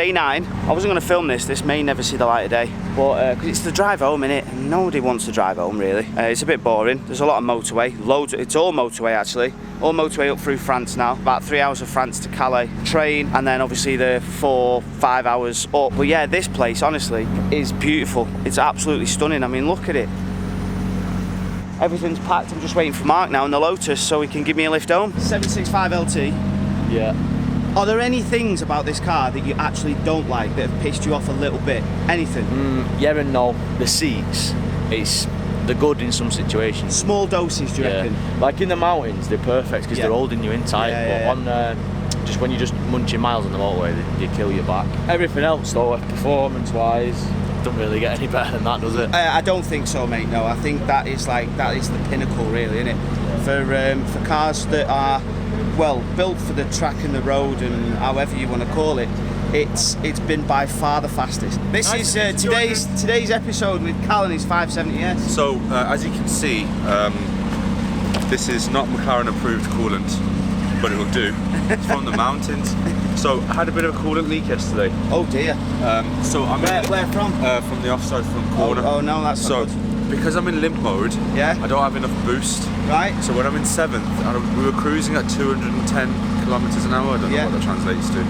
day 9. I wasn't going to film this may never see the light of day, but because it's the drive home, innit? And nobody wants to drive home, really. It's a bit boring. There's a lot of motorway, it's all motorway actually, all motorway up through France now, about 3 hours of France to Calais, train, and then obviously the 4-5 hours up. But yeah, this place, honestly, is beautiful. It's absolutely stunning. I mean, look at it. Everything's packed. I'm just waiting for Mark now in the Lotus so he can give me a lift home. 765 LT. Yeah. Are there any things about this car that you actually don't like that have pissed you off a little bit? Anything? Yeah and no. The seats, they're good in some situations. Small doses, do you reckon? Like in the mountains, they're perfect because they're holding you in tight. But on just when you're just munching miles on the motorway, they kill your back. Everything else though, performance-wise, doesn't really get any better than that, does it? I don't think so, mate. No, I think that is the pinnacle, really, isn't it? For cars that are well built for the track and the road and however you want to call it, it's been by far the fastest. This is today's episode with Cal and his 570S. So as you can see, this is not McLaren approved coolant, but it will do. It's from the mountains. So I had a bit of a coolant leak yesterday. Oh dear. So I'm where from? From the offside front corner. Oh no, that's not good. Because I'm in limp mode, I don't have enough boost. Right. So when I'm in 7th, we were cruising at 210 kilometers an hour. I don't know what that translates to.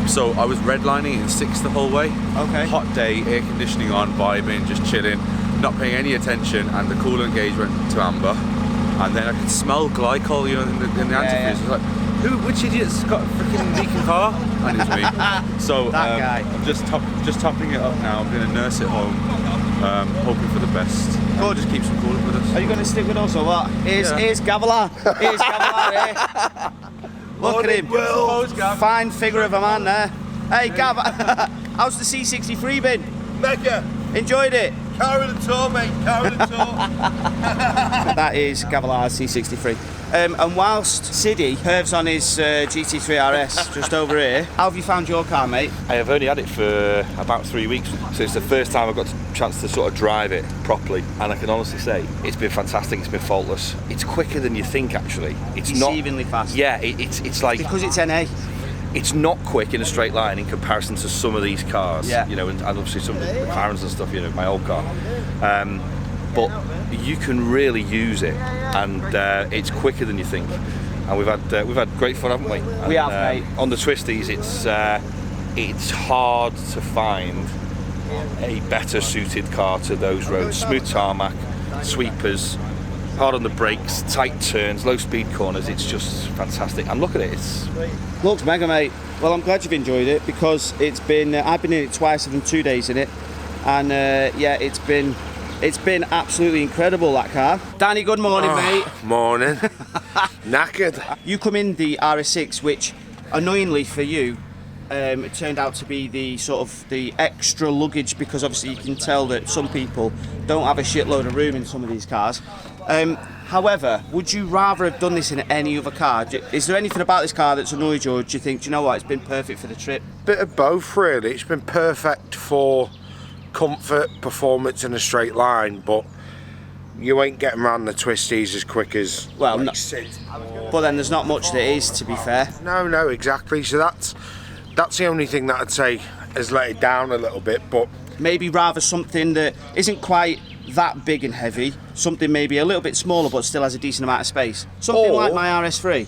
So I was redlining in 6th the whole way. Okay. Hot day, air conditioning on, vibing, just chilling, not paying any attention, and the coolant gauge went to amber. And then I could smell glycol, in the antifreeze. I was like, which idiot's got a freaking leaking car? And it's me. So that guy. I'm just topping it up now. I'm going to nurse it home, hoping for the best. Or just keep some coolant with us. Are you going to stick with us or what? Here's Gavala. Here's Gavala. Look at him. Fine figure of a man there. Hey, Gav, how's the C63 been? Mega. Enjoyed it? Carry the tour, mate. Carry the tour. That is Gavilar's C63. And whilst Siddy curves on his GT3 RS just over here, how have you found your car, mate? I have only had it for about 3 weeks, so it's the first time I've got a chance to sort of drive it properly, and I can honestly say it's been fantastic. It's been faultless. It's quicker than you think, actually. It's not deceivingly fast. Yeah, it's like because it's NA. It's not quick in a straight line in comparison to some of these cars, and obviously some of the McLarens and stuff, my old car. But you can really use it, and it's quicker than you think. And we've had great fun, haven't we? And, we have, mate. On the twisties, it's hard to find a better suited car to those roads. Smooth tarmac, sweepers, hard on the brakes, tight turns, low speed corners. It's just fantastic. And look at it. Looks mega, mate. Well, I'm glad you've enjoyed it because it's been. I've been in it twice. I've done 2 days in it, and it's been absolutely incredible, that car. Danny, good morning, mate. Morning. Knackered. You come in the RS6, which annoyingly for you, it turned out to be the extra luggage, because obviously you can tell that some people don't have a shitload of room in some of these cars. However, would you rather have done this in any other car? Is there anything about this car that's annoyed you, or do you think, do you know what, it's been perfect for the trip? Bit of both, really. It's been perfect for comfort, performance in a straight line, but you ain't getting around the twisties as quick as Sid. But then there's not much that is, to be fair. No, exactly. So that's the only thing that I'd say has let it down a little bit, but maybe rather something that isn't quite that big and heavy, something maybe a little bit smaller but still has a decent amount of space. Something like my RS3.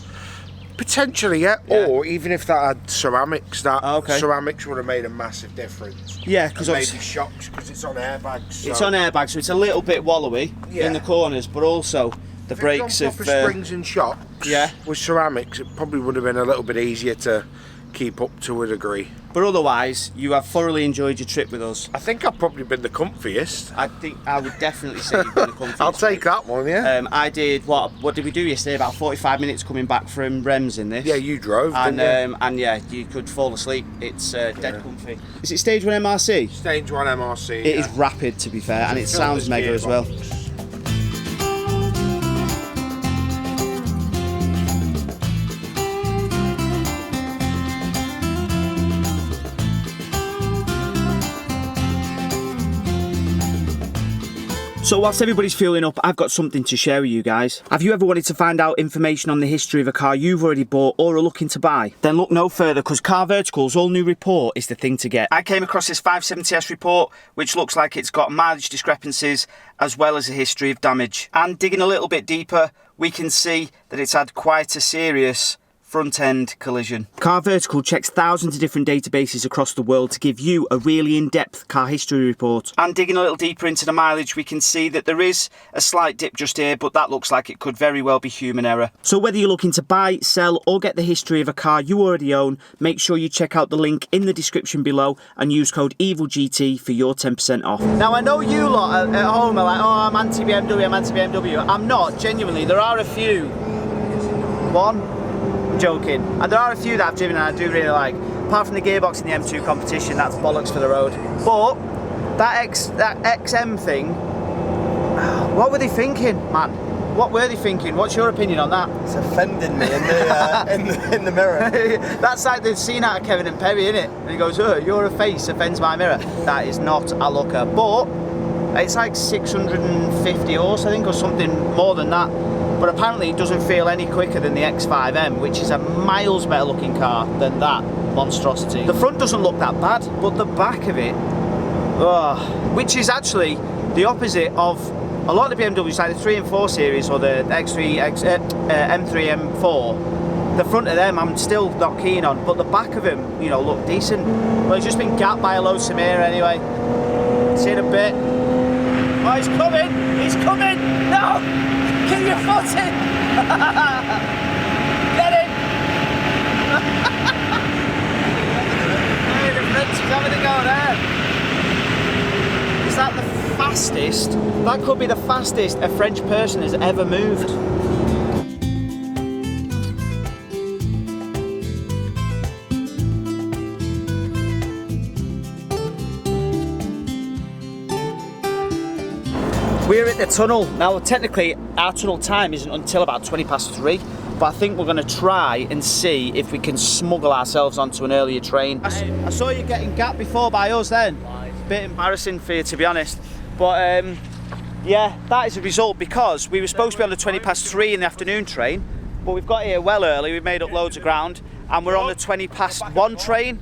Potentially, yeah. Or even if that had ceramics, ceramics would have made a massive difference. Yeah, because maybe shocks, because it's on airbags. So. It's on airbags, so it's a little bit wallowy in the corners, but also the brakes of springs and shocks. Yeah, with ceramics, it probably would have been a little bit easier to keep up to a degree. But otherwise, you have thoroughly enjoyed your trip with us. I think I've probably been the comfiest. I think I would definitely say you've been the comfiest. I'll take that one, yeah. I did, what did we do yesterday? About 45 minutes coming back from Rems in this. Yeah, you drove, and yeah, you could fall asleep. It's dead comfy. Is it Stage 1 MRC? Stage 1 MRC, It is rapid, to be fair, and it sounds mega as well. So whilst everybody's fueling up, I've got something to share with you guys. Have you ever wanted to find out information on the history of a car you've already bought or are looking to buy? Then look no further, because Car Vertical's all new report is the thing to get. I came across this 570S report, which looks like it's got mileage discrepancies as well as a history of damage. And digging a little bit deeper, we can see that it's had quite a serious front-end collision. Car Vertical checks thousands of different databases across the world to give you a really in-depth car history report. And digging a little deeper into the mileage, we can see that there is a slight dip just here, but that looks like it could very well be human error. So whether you're looking to buy, sell, or get the history of a car you already own, make sure you check out the link in the description below and use code EVILGT for your 10% off. Now I know you lot at home are like, oh, I'm anti-BMW, I'm anti-BMW. I'm not, genuinely. There are a few. One. Joking, and there are a few that I've driven and I do really like, apart from the gearbox in the M2 competition. That's bollocks for the road. But that XM thing, what were they thinking, man? What were they thinking? What's your opinion on that? It's offending me in the mirror. That's like the scene out of Kevin and Perry, isn't it? And he goes, oh, you're a face, offends my mirror. That is not a looker, but it's like 650 horse, I think, or something more than that. But apparently it doesn't feel any quicker than the X5M, which is a miles better looking car than that monstrosity. The front doesn't look that bad, but the back of it, which is actually the opposite of a lot of the BMWs, like the 3 and 4 series or the M3, M4. The front of them I'm still not keen on, but the back of them, you know, look decent. Well, it's just been gapped by a low Samira anyway. See in a bit. Oh, he's coming! He's coming! No! Get your foot in! Get in! Hey, the French is having a go there. Is that the fastest? That could be the fastest a French person has ever moved. We're at the tunnel. Now technically our tunnel time isn't until about 3:20, but I think we're going to try and see if we can smuggle ourselves onto an earlier train. I saw you getting gapped before by us then. It's a bit embarrassing for you, to be honest. But yeah, that is a result because we were supposed to be on the 3:20 in the afternoon train, but we've got here well early, we've made up loads of ground, and we're on the 1:20 train.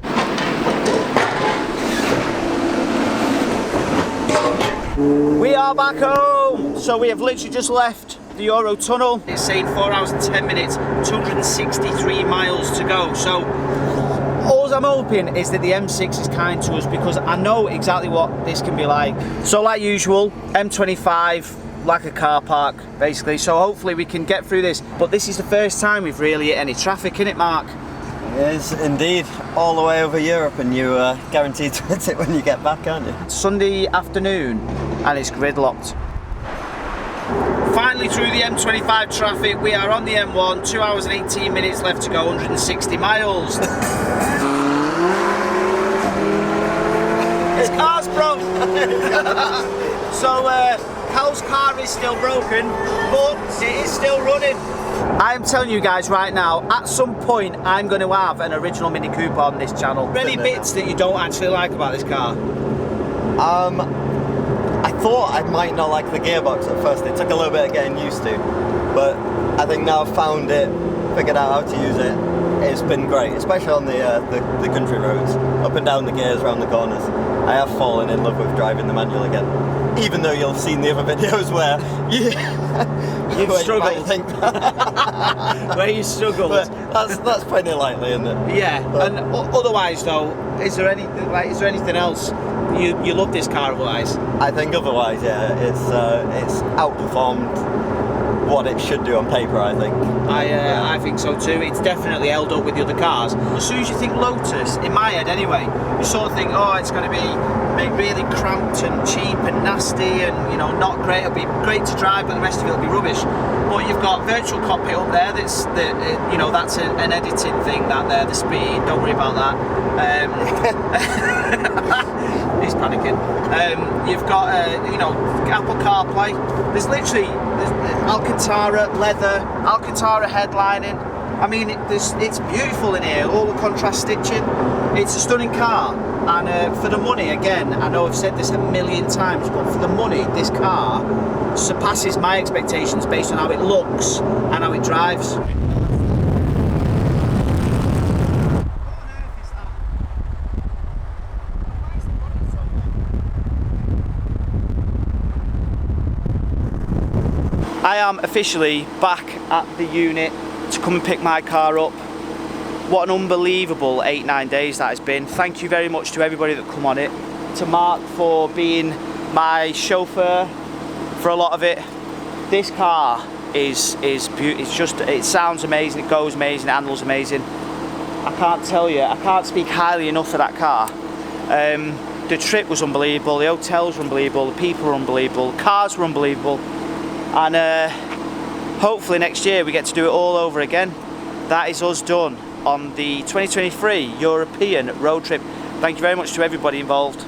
We are back home! So we have literally just left the Euro tunnel. It's saying 4 hours and 10 minutes, 263 miles to go. So all I'm hoping is that the M6 is kind to us, because I know exactly what this can be like. So like usual, M25, like a car park basically. So hopefully we can get through this. But this is the first time we've really hit any traffic, innit, Mark? It is indeed, all the way over Europe, and you guaranteed to hit it when you get back, aren't you? Sunday afternoon and it's gridlocked. Finally through the M25 traffic, we are on the M1, 2 hours and 18 minutes left to go, 160 miles. His car's broke. So Cal's car is still broken, but it is still running. I am telling you guys right now, at some point I'm going to have an original Mini Cooper on this channel. Are there any bits that you don't actually like about this car? I thought I might not like the gearbox at first. It took a little bit of getting used to, but I think now I've found it, figured out how to use it. It's been great, especially on the country roads, up and down the gears, around the corners. I have fallen in love with driving the manual again, even though you'll have seen the other videos where you've struggled. Where you struggled. But that's plenty lightly, isn't it? Yeah. But, and otherwise, though, is there anything else you love this car? Otherwise, I think otherwise, yeah, it's outperformed what it should do on paper, I think. I think so too. It's definitely held up with the other cars. As soon as you think Lotus, in my head anyway, you sort of think, oh, it's going to be really cramped and cheap and nasty and, you know, not great. It'll be great to drive, but the rest of it will be rubbish. But you've got virtual cockpit up there. That's an editing thing. That there, the speed. Don't worry about that. He's panicking. You've got Apple CarPlay. There's literally Alcantara leather, Alcantara headlining. I mean, it's beautiful in here. All the contrast stitching. It's a stunning car. And for the money, again, I know I've said this a million times, but for the money, this car surpasses my expectations based on how it looks and how it drives. I am officially back at the unit to come and pick my car up. What an unbelievable 8-9 days that has been. Thank you very much to everybody that come on it. To Mark for being my chauffeur for a lot of it. This car is beautiful. It's just, it sounds amazing, it goes amazing, it handles amazing. I can't tell you, I can't speak highly enough of that car. The trip was unbelievable, the hotels were unbelievable, the people were unbelievable, the cars were unbelievable. And hopefully next year we get to do it all over again. That is us done on the 2023 European road trip. Thank you very much to everybody involved.